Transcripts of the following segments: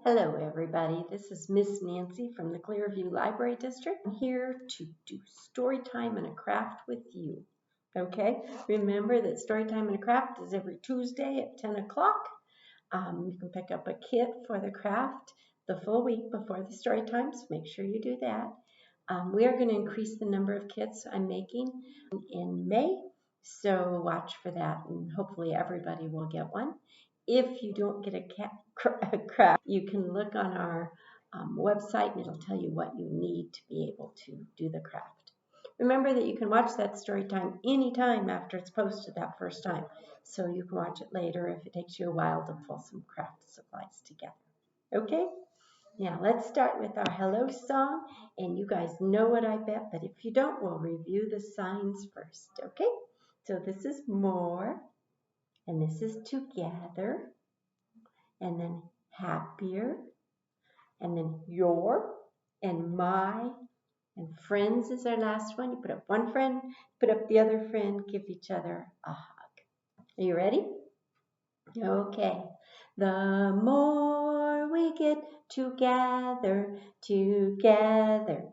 Hello everybody, this is Miss Nancy from the Clearview Library District. I'm here to do story time and a craft with you. Okay, remember that story time and a craft is every Tuesday at 10 o'clock. You can pick up a kit for the craft the full week before the story times. Make sure you do that. We are going to increase the number of kits I'm making in May, so watch for that and hopefully everybody will get one. If you don't get a craft, you can look on our website and it'll tell you what you need to be able to do the craft. Remember that you can watch that story time anytime after it's posted that first time, so you can watch it later if it takes you a while to pull some craft supplies together. Okay? Now let's start with our hello song, and you guys know it, I bet, but if you don't, we'll review the signs first. Okay? So this is more. And this is together, and then happier, and then your, and my, and friends is our last one. You put up one friend, put up the other friend, give each other a hug. Are you ready? Okay. The more we get together, together,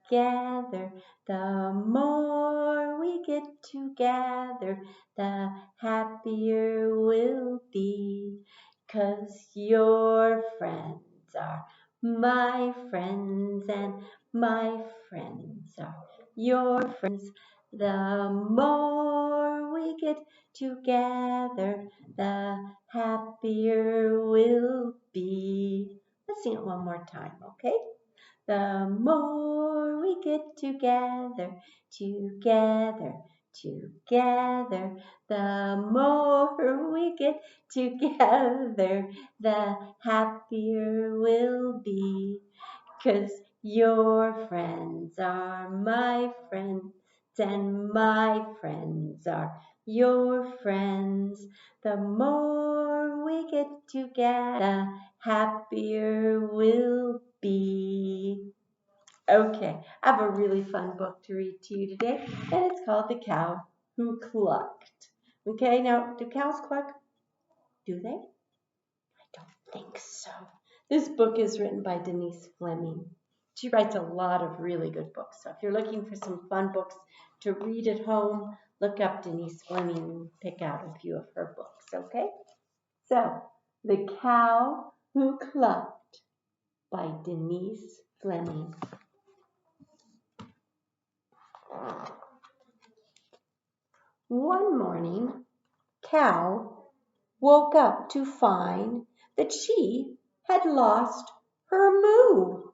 together, the more we get together, the happier we'll be. 'Cause your friends are my friends and my friends are your friends. The more we get together, the happier we'll be. Let's sing it one more time, okay? The more we get together, together, together, the more we get together, the happier we'll be. 'Cause your friends are my friends and my friends are your friends. The more we get together, the happier we'll be. Okay, I have a really fun book to read to you today, and it's called The Cow Who Clucked. Okay, now, do cows cluck? Do they? I don't think so. This book is written by Denise Fleming. She writes a lot of really good books. So if you're looking for some fun books to read at home, look up Denise Fleming and pick out a few of her books, okay? So, The Cow Who Clucked by Denise Fleming. One morning, Cow woke up to find that she had lost her moo.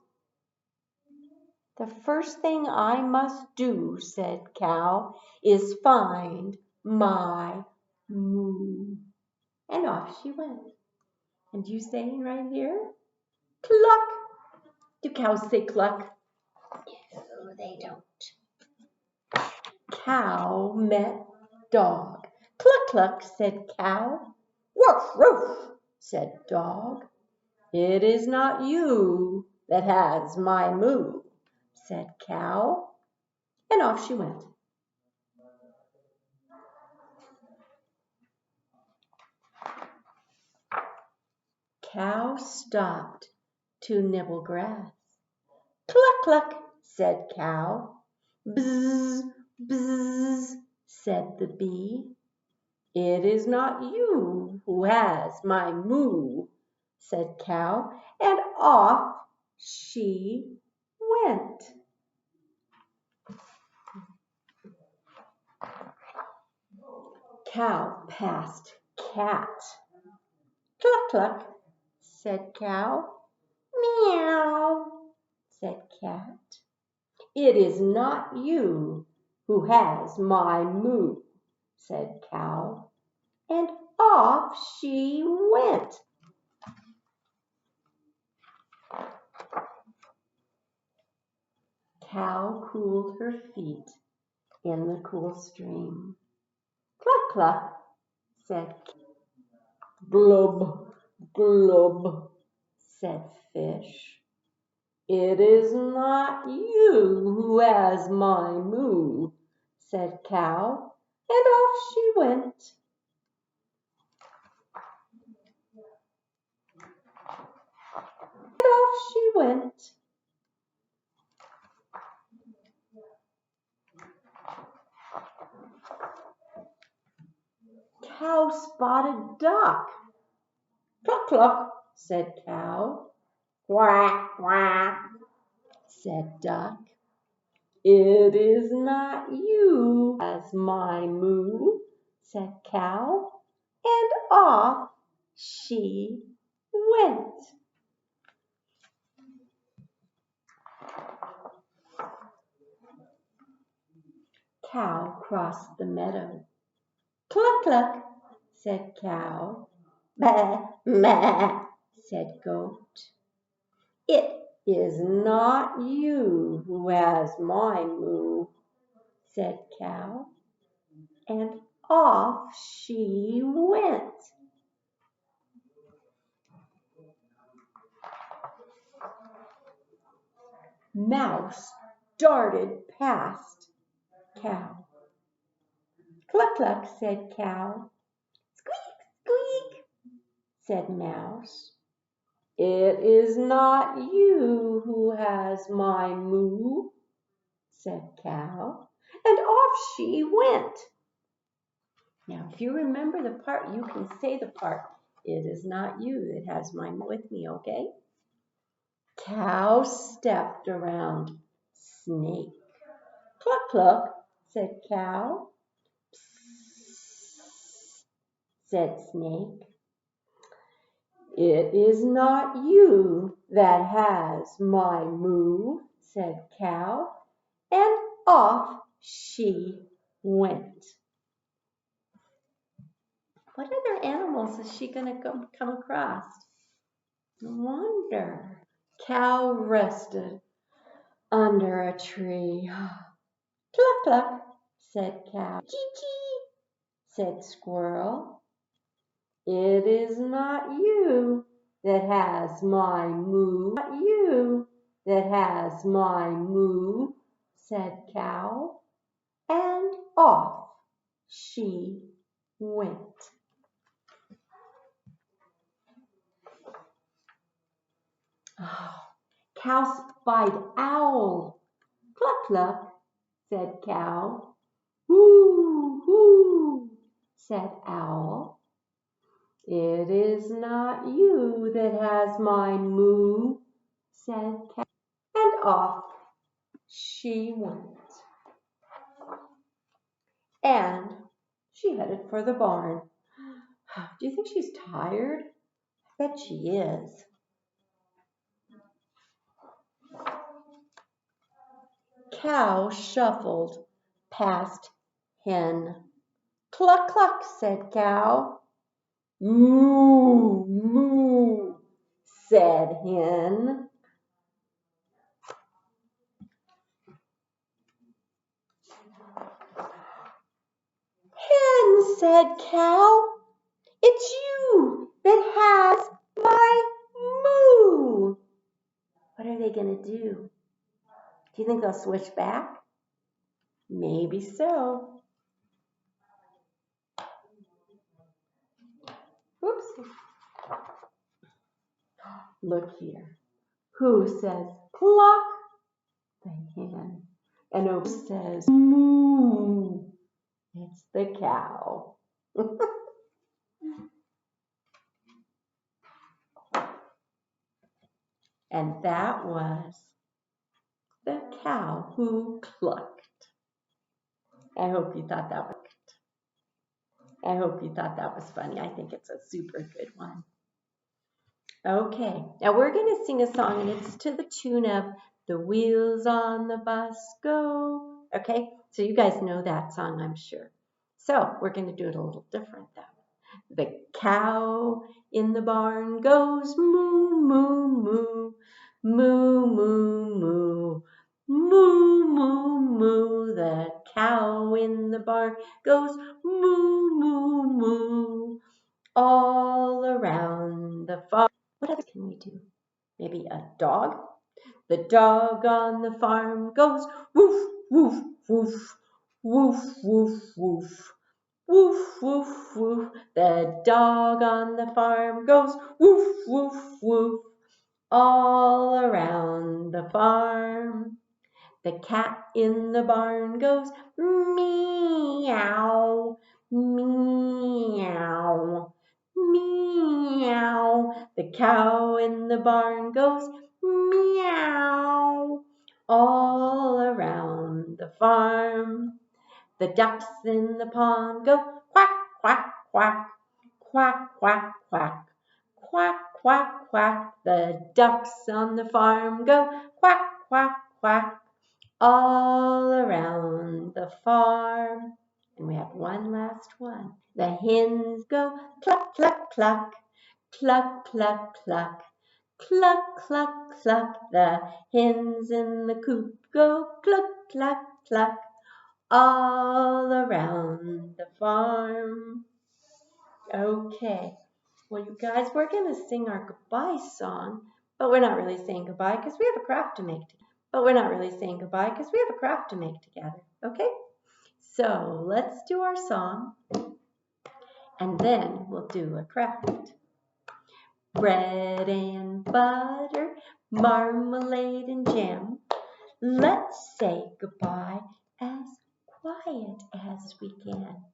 The first thing I must do, said Cow, is find my moo. And off she went. And you saying right here, cluck. Do cows say cluck? No, they don't. Cow met dog. Cluck, cluck, said Cow. Woof, woof, said dog. It is not you that has my moo, said Cow. And off she went. Cow stopped to nibble grass. Cluck, cluck, said Cow. Bzz, bzz, said the bee. It is not you who has my moo, said Cow, and off she went. Cow passed cat. Cluck, cluck, said Cow. Meow, said cat. It is not you who has my moo, said Cow, and off she went. Cow cooled her feet in the cool stream. Cluck, cluck, said glub, glub, said fish. It is not you who has my moo, said Cow, and off she went. went. Cow spotted duck. Cluck, cluck, said cow. Quack, quack, said duck. It is not you as my moo, said cow, and off she went. Cow crossed the meadow. Cluck, cluck, said cow. Bah, bah, said goat. It is not you who has my moo, said cow, and off she went. Mouse darted past cow. Cluck, cluck, said cow. Squeak, squeak, said mouse. It is not you who has my moo, said cow, and off she went. Now, if you remember the part, you can say the part, it is not you that has my moo with me, okay? Cow stepped around snake. Cluck, cluck, said cow. Psst, said snake. It is not you that has my moo, said cow, and off she went. What other animals is she going to come across? No wonder. Cow rested under a tree. Cluck, cluck, said cow. Chee, chee, said squirrel. It is not you that has my moo. Not you that has my moo, said cow, and off she went. Oh, cow spied owl. Cluck, cluck, said cow. Hoo, hoo, said owl. It is not you that has my moo, said cow, and off she went. And she headed for the barn. Do you think she's tired? I bet she is. Cow shuffled past hen. Cluck, cluck, said cow. Moo, moo, said hen. Hen, said cow, it's you that has my moo. What are they going to do? Do you think they'll switch back? Maybe so. Oops. Look here. Who says cluck? The hen. And who says moo? It's the cow. And that was the cow who clucked. I hope you thought that was funny. I think it's a super good one. Okay, now we're going to sing a song, and it's to the tune of The Wheels on the Bus Go. Okay, so you guys know that song, I'm sure. So we're going to do it a little different, though. The cow in the barn goes moo, moo, moo, moo, moo, moo, moo, moo, moo. The cow in the barn goes moo, moo, moo, all around the farm. What else can we do? Maybe a dog? The dog on the farm goes woof, woof, woof, woof, woof, woof. Woof, woof, woof. The dog on the farm goes woof, woof, woof, all around the farm. The cat in the barn goes meow, meow, meow. The cow in the barn goes meow, all around the farm. The ducks in the pond go quack, quack, quack, quack, quack, quack, quack, quack, quack. The ducks on the farm go quack, quack, quack, all around the farm. And we have one last one. The hens go cluck, cluck, cluck, cluck, cluck, cluck, cluck, cluck, cluck. The hens in the coop go cluck, cluck, cluck, all around the farm. Okay, well, you guys, we're going to sing our goodbye song, but we're not really saying goodbye because we have a craft to make together. Okay, so let's do our song, and then we'll do a craft. Bread and butter, marmalade and jam. Let's say goodbye as quiet as we can.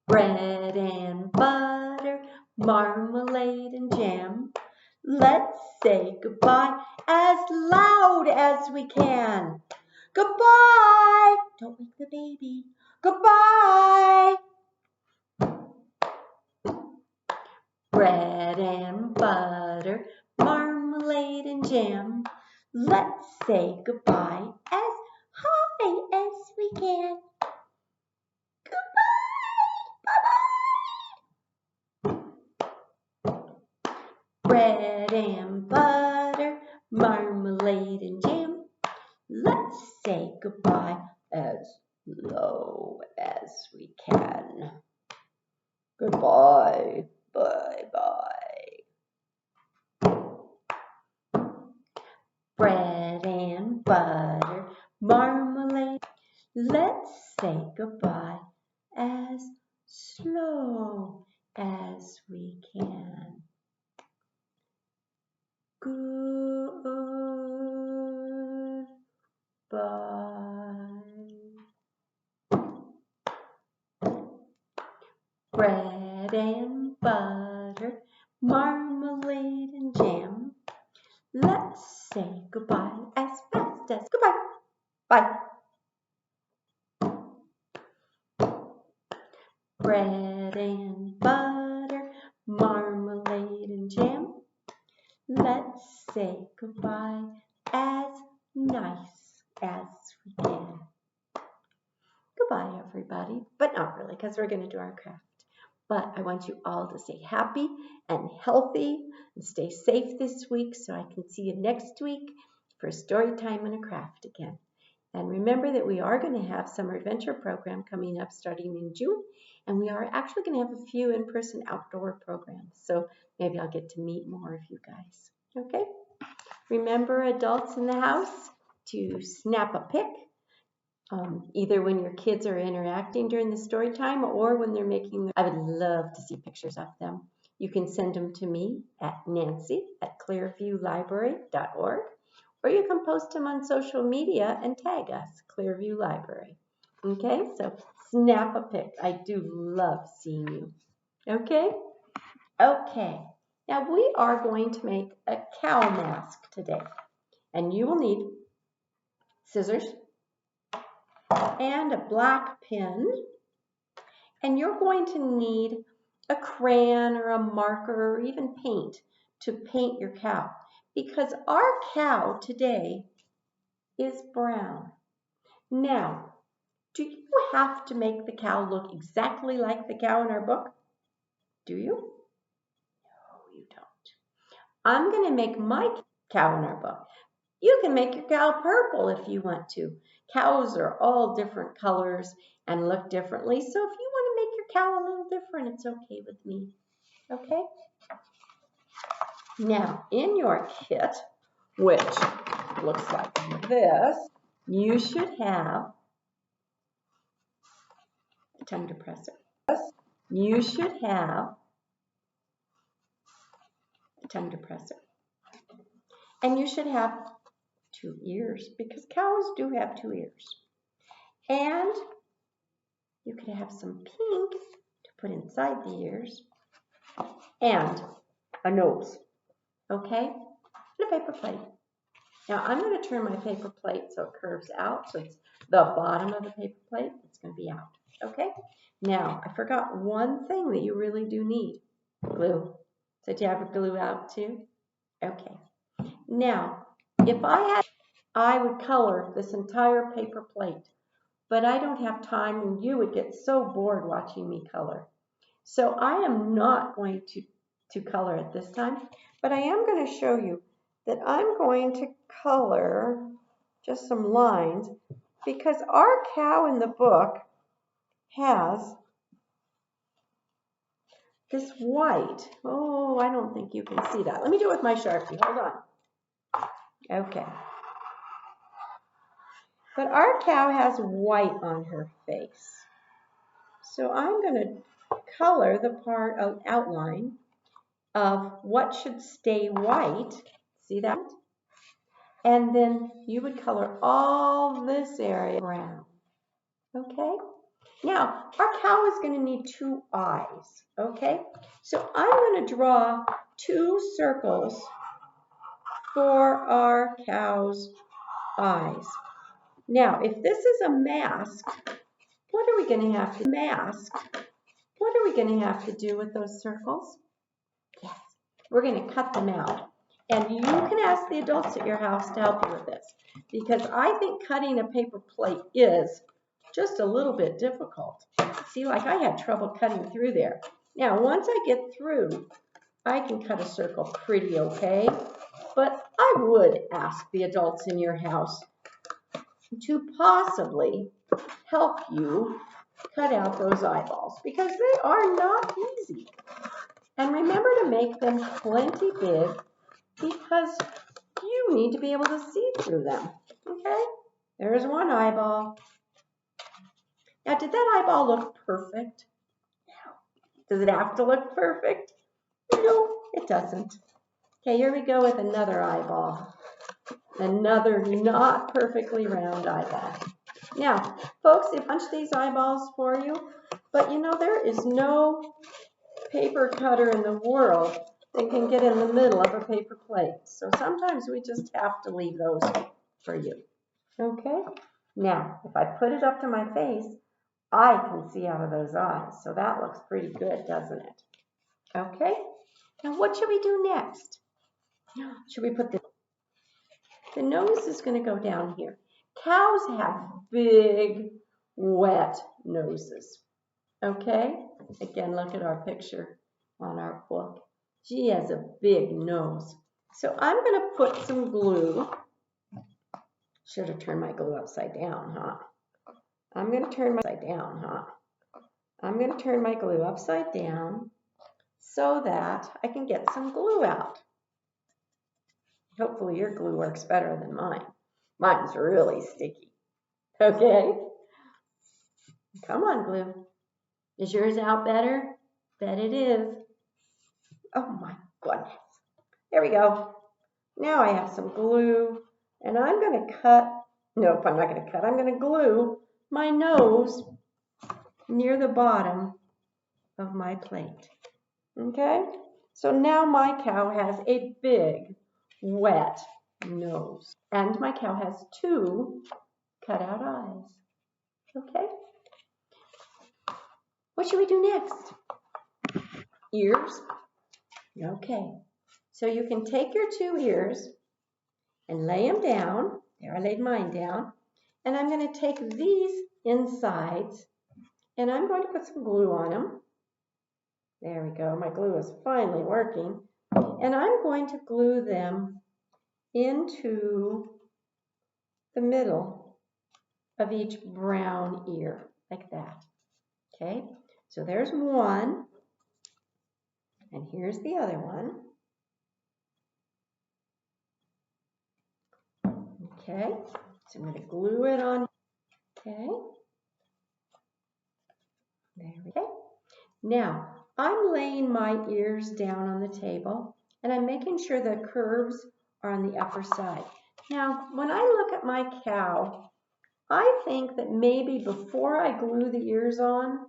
Bread and butter, marmalade and jam. Let's say goodbye as loud as we can. Goodbye! Don't wake the baby. Goodbye! Bread and butter, marmalade and jam. Let's say goodbye as high as we can. Bread and butter, marmalade and jam. Let's say goodbye as low as we can. Goodbye, bye-bye. Bread and butter, marmalade. Let's say goodbye as slow as we can. Goodbye. Bread and butter, marmalade and jam. Let's say goodbye as fast as goodbye. Bye. Bread and butter, marmalade and jam. Let's say goodbye as nice as we can. Goodbye, everybody, but not really, because we're going to do our craft. But I want you all to stay happy and healthy and stay safe this week so I can see you next week for story time and a craft again. And remember that we are going to have summer adventure program coming up starting in June, and we are actually going to have a few in-person outdoor programs. So maybe I'll get to meet more of you guys. Okay? Remember, adults in the house, to snap a pic, either when your kids are interacting during the story time or when they're making them. I would love to see pictures of them. You can send them to me at nancy@clearviewlibrary.org, or you can post them on social media and tag us, Clearview Library. Okay, so snap a pic. I do love seeing you. Okay? Okay. Now we are going to make a cow mask today. And you will need scissors and a black pen. And you're going to need a crayon or a marker or even paint to paint your cow. Because our cow today is brown. Now, do you have to make the cow look exactly like the cow in our book? Do you? No, you don't. I'm going to make my cow in our book. You can make your cow purple if you want to. Cows are all different colors and look differently. So if you want to make your cow a little different, it's okay with me. Okay? Now, in your kit, which looks like this, you should have a tongue depressor, you should have a tongue depressor. And you should have 2 ears, because cows do have 2 ears. And you could have some pink to put inside the ears, and a nose, okay? And a paper plate. Now I'm going to turn my paper plate so it curves out, so it's the bottom of the paper plate, it's going to be out, okay? Now, I forgot one thing that you really do need, glue. So do you have a glue out too? Okay. Now, if I would color this entire paper plate, but I don't have time and you would get so bored watching me color. So I am not going to color it this time, but I am going to show you that I'm going to color just some lines, because our cow in the book has this white. Oh, I don't think you can see that. Let me do it with my Sharpie. Hold on. Okay. But our cow has white on her face. So I'm going to color the part of outline of what should stay white. See that? And then you would color all this area brown. Okay? Now, our cow is going to need 2 eyes. Okay? So I'm going to draw 2 circles for our cow's eyes. Now, if this is a mask, what are we going to have to What are we going to have to do with those circles? Yes, we're going to cut them out. And you can ask the adults at your house to help you with this, because I think cutting a paper plate is just a little bit difficult. See, like I had trouble cutting through there. Now, once I get through, I can cut a circle pretty okay, but I would ask the adults in your house to possibly help you cut out those eyeballs, because they are not easy. And remember to make them plenty big, because you need to be able to see through them. Okay? There's one eyeball. Now, did that eyeball look perfect? Does it have to look perfect? No, it doesn't. Okay, here we go with another eyeball. Another not perfectly round eyeball. Now, folks, they punch these eyeballs for you, but you know, there is no paper cutter in the world that can get in the middle of a paper plate. So sometimes we just have to leave those for you. Okay? Now, if I put it up to my face, I can see out of those eyes. So that looks pretty good, doesn't it? Okay? Now, what should we do next? Should we put the nose is going to go down here. Cows have big, wet noses. Okay? Again, look at our picture on our book. She has a big nose. So I'm going to put some glue. Should have turned my glue upside down, huh? I'm going to turn my upside down, huh? I'm going to turn my glue upside down so that I can get some glue out. Hopefully your glue works better than mine. Mine's really sticky. Okay? Come on, glue. Is yours out better? Bet it is. Oh my goodness. There we go. Now I have some glue, and I'm going to cut, nope, I'm not going to cut, I'm going to glue my nose near the bottom of my plate. Okay? So now my cow has a big, wet nose. And my cow has 2 cut out eyes. Okay? What should we do next? Ears? Okay. So you can take your 2 ears and lay them down. There, I laid mine down. And I'm going to take these insides and I'm going to put some glue on them. There we go. My glue is finally working. And I'm going to glue them into the middle of each brown ear, like that. Okay? So there's one. And here's the other one. Okay? So I'm going to glue it on. Okay? There we go. Now, I'm laying my ears down on the table, and I'm making sure the curves are on the upper side. Now, when I look at my cow, I think that maybe before I glue the ears on,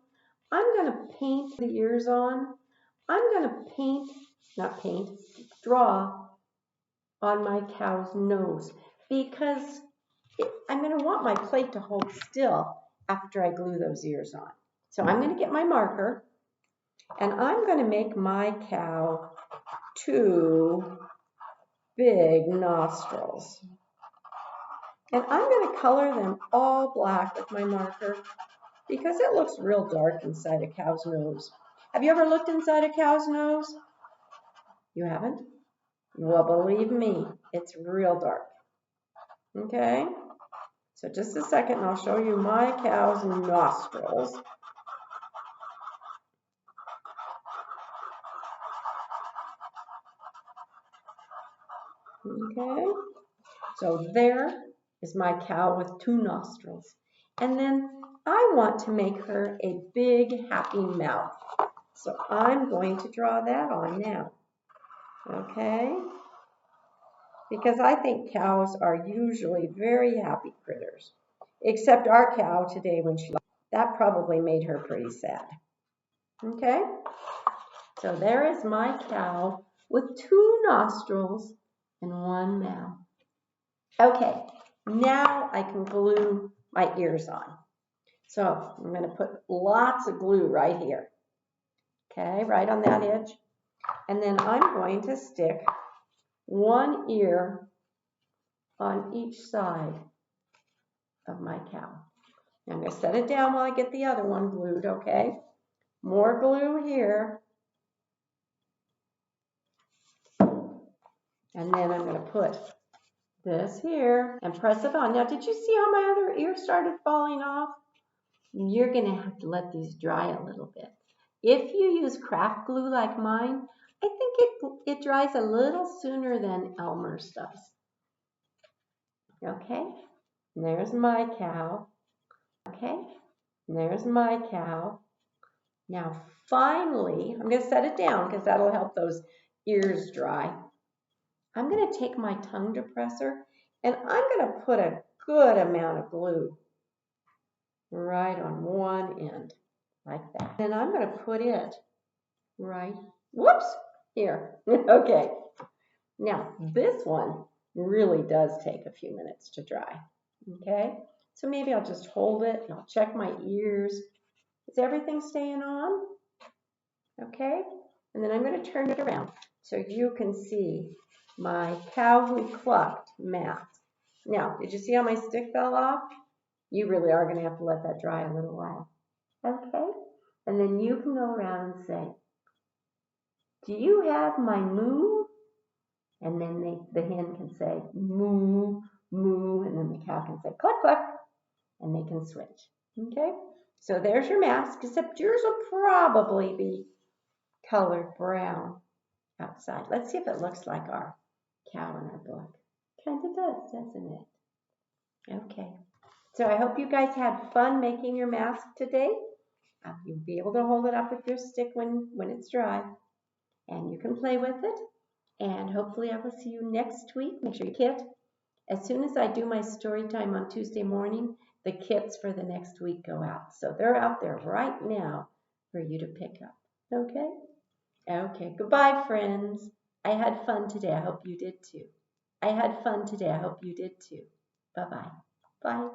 I'm going to paint the ears on. I'm going to draw on my cow's nose because I'm going to want my plate to hold still after I glue those ears on. So I'm going to get my marker and I'm going to make my cow 2 big nostrils. And I'm going to color them all black with my marker because it looks real dark inside a cow's nose. Have you ever looked inside a cow's nose? You haven't? Well, believe me, it's real dark. Okay? So just a second and I'll show you my cow's nostrils. Okay? So there is my cow with 2 nostrils. And then I want to make her a big happy mouth. So I'm going to draw that on now. Okay? Because I think cows are usually very happy critters. Except our cow today when that probably made her pretty sad. Okay? So there is my cow with 2 nostrils and 1 mouth. Okay, now I can glue my ears on. So I'm going to put lots of glue right here. Okay, right on that edge. And then I'm going to stick 1 ear on each side of my cow. I'm going to set it down while I get the other one glued, okay? More glue here. And then I'm going to put this here and press it on. Now, did you see how my other ear started falling off? You're going to have to let these dry a little bit. If you use craft glue like mine, I think it dries a little sooner than Elmer's does. Okay, and there's my cow. Okay, and there's my cow. Now, finally, I'm going to set it down because that'll help those ears dry. I'm going to take my tongue depressor and I'm going to put a good amount of glue right on one end, like that. And I'm going to put it right, whoops, here. Okay. Now, this one really does take a few minutes to dry. Okay. So maybe I'll just hold it and I'll check my ears. Is everything staying on? Okay. And then I'm going to turn it around so you can see my cow who clucked mask. Now, did you see how my stick fell off? You really are going to have to let that dry a little while. Okay? And then you can go around and say, do you have my moo? And then the hen can say moo, moo, and then the cow can say cluck, cluck, and they can switch. Okay? So there's your mask, except yours will probably be colored brown outside. Let's see if it looks like our cow in our book. Kind of does, doesn't it? Okay. So I hope you guys had fun making your mask today. You'll be able to hold it up with your stick when it's dry. And you can play with it. And hopefully I will see you next week. Make sure you kit. As soon as I do my story time on Tuesday morning, the kits for the next week go out. So they're out there right now for you to pick up. Okay? Okay. Goodbye, friends. I had fun today. I hope you did too. I had fun today. I hope you did too. Bye-bye. Bye.